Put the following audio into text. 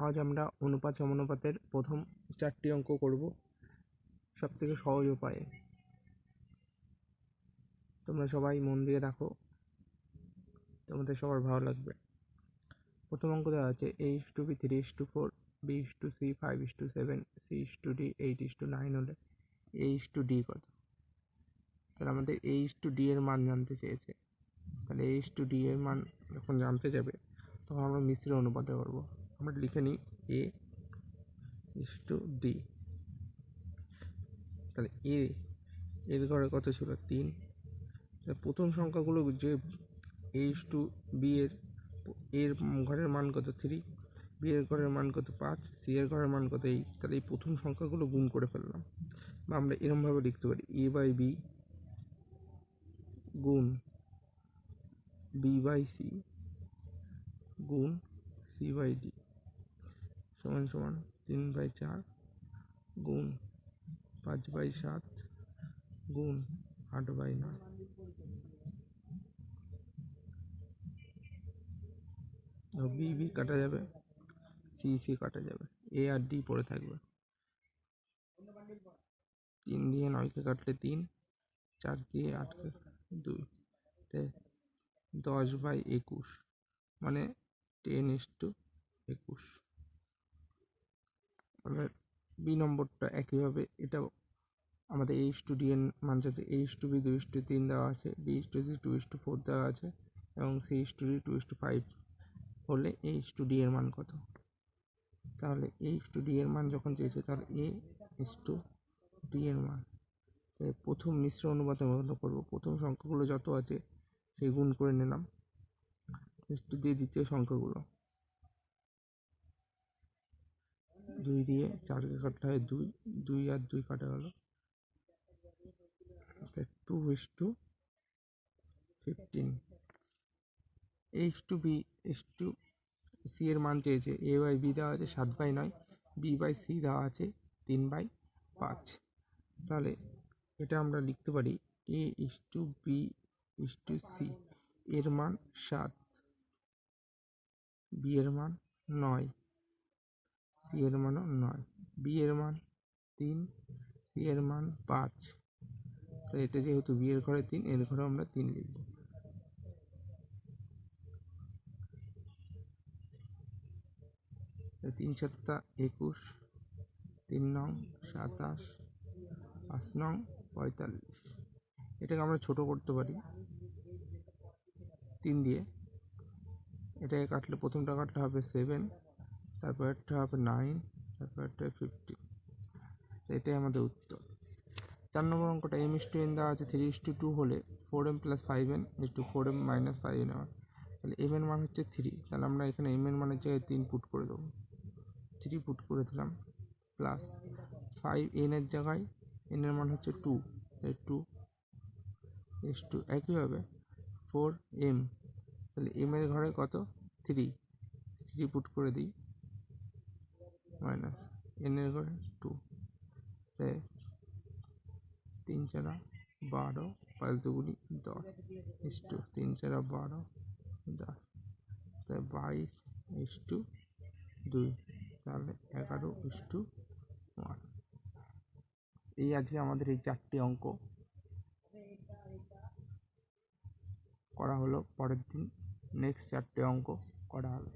আজ আমরা অনুপাত সমানুপাতের প্রথম 4টি অঙ্ক করব সবথেকে সহজ উপায়ে। তোমরা সবাই মন দিয়ে দেখো, তোমাদের সবার ভালো লাগবে। প্রথম অঙ্ক দেওয়া আছে a:b 3:4 b:c 5:7 c:d 8:9 হলে a:d কত? তাহলে আমাদের a:d এর মান জানতে চেয়েছে। তাহলে a:d এর মান যখন জানতে যাবে তখন আমরা মিশ্র অনুপাতে করবো। আমরা লিখে নিই a:d। তাহলে এর ঘরে কত ছিল? 3। প্রথম সংখ্যাগুলো যে a:b এর ঘরের মান কত? 3, b এর ঘরের মান কত? 5, c এর ঘরের মান কত? 8। তাহলে এই প্রথম সংখ্যাগুলো গুণ করে ফেললাম। বা আমরা এরকমভাবে লিখতে পারি a/b গুণ b/c গুণ c/d সমান সমান 3/4 গুণ 5/7 গুণ 8/9। b কাটা যাবে, c কাটা যাবে, a আর d পড়ে থাকবে। 3 দিয়ে 9কে কাটলে 3, 4 দিয়ে 8কে 2, 10/21 মানে 10:21। এবার বি নম্বরটা একইভাবে, এটাও আমাদের a:d এর মান চাচ্ছে। a:b 2:3 দেওয়া আছে, b:c 2:4 দেওয়া আছে এবং c:d 2:5 হলে a:d এর মান কত? তাহলে a:d এর মান যখন চেয়েছে তাহলে a:d এর মান প্রথম মিশ্র অনুপাতে মতো করবো। প্রথম সংখ্যাগুলো যত আছে সেই গুণ করে নিলাম, দিয়ে দ্বিতীয় সংখ্যাগুলো 2 দিয়ে 4কে কাটতে হয় 2, 2 আর 2 কাটা গেল 2:15। a:b c এর মান চেয়েছে। a/b দেওয়া আছে 7/9, b/c দেওয়া আছে 3/5। তাহলে এটা আমরা লিখতে পারি a:b:c এর মান 7, b এর মান 9, c এর মানও 9, b এর মান 3, c এর মান 5। তো এটা যেহেতু b এর ঘরে 3, এর ঘরে আমরা 3 লিখব। 3 × 7 = 21, 3 নং 27, 5 নং 45। এটাকে আমরা ছোট করতে পারি 3 দিয়ে। এটাকে কাটলে প্রথমটা কাটলে হবে 7, তারপরটা হবে 9, তারপরটা 15। এটাই আমাদের উত্তর। 4 নম্বর অঙ্কটা m:n দেওয়া আছে 3:2 হলে 4m + 5n 4m - 5n হয়। তাহলে m এর মান হচ্ছে 3, তাহলে আমরা এখানে m এর মানের জায়গায় 3 পুট করে দেবো। 3 পুট করে দিলাম প্লাস 5n এর জায়গায় n এর মান হচ্ছে 2, তাই 2 একইভাবে 4m, তাহলে m এর ঘরে কত? 3 পুট করে দিই মাইনাস n এর ঘরে 2, তাই 3 × 4 = 12, 5 × 2 = 10, 3 × 4 = 12, 10, তাই 22:2, তাহলে 11:1। এই আজকে আমাদের এই 4টি অঙ্ক করা হলো। পরের দিন নেক্সট 4টে অঙ্ক করা হবে।